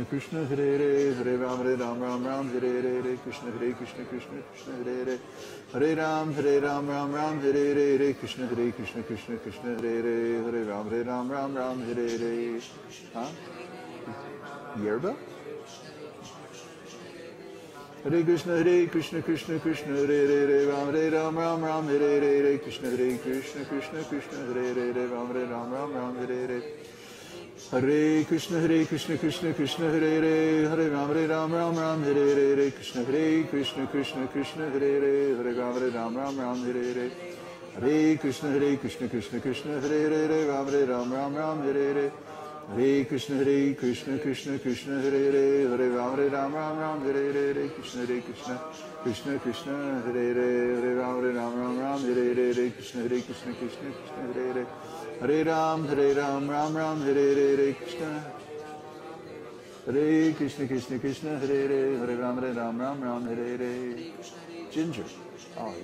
Krishna Krishna Hare Hare Hare Ram Ram Ram Hare Hare Krishna Krishna Krishna Hare Hare Hare Ram Ram Hare Hare Krishna Krishna Krishna Hare Hare Hare Ram Ram Hare Hare. Huh? Yerba? Hare Krishna Krishna Krishna Hare Hare Ram Ram Hare Hare Krishna Krishna Krishna Hare Hare Ram Ram Hare Hare. Hare Krishna Krishna Krishna Hare Hare Hare Ram Hare Hare Krishna Krishna Krishna Hare Hare Ram Ram Hare Hare. Hare Krishna Krishna Krishna Hare Hare Ram Ram Hare Hare. Hare Krishna Krishna Krishna Hare Hare Hare Ram Ram Hare Hare Krishna Krishna Krishna Hare Hare Hare Ram Hare Hare Krishna Krishna Hare Hare. Hare Ram Ram Hare Hare Krishna. Hare Krishna Krishna Hare Hare Hare Ram Ram Hare Hare. Ginger. Oh.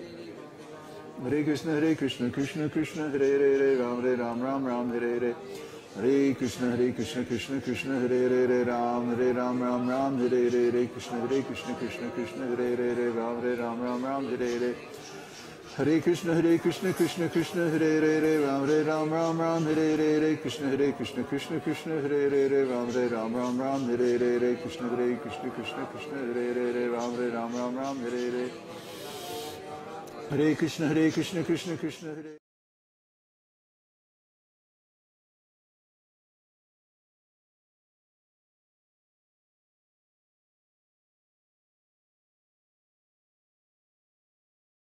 Hare Krishna Krishna Krishna Hare Hare Ram Ram Hare Hare. Hare Krishna Krishna Hare Hare Ram Ram Hare Hare Krishna Krishna Hare Hare Ram Hare Hare. Hare Krishna Krishna Hare Hare Ram Hare Hare Krishna Krishna Hare Hare Ram Hare Hare Krishna Krishna Hare Hare Ram Hare Hare. Hare Krishna Krishna Hare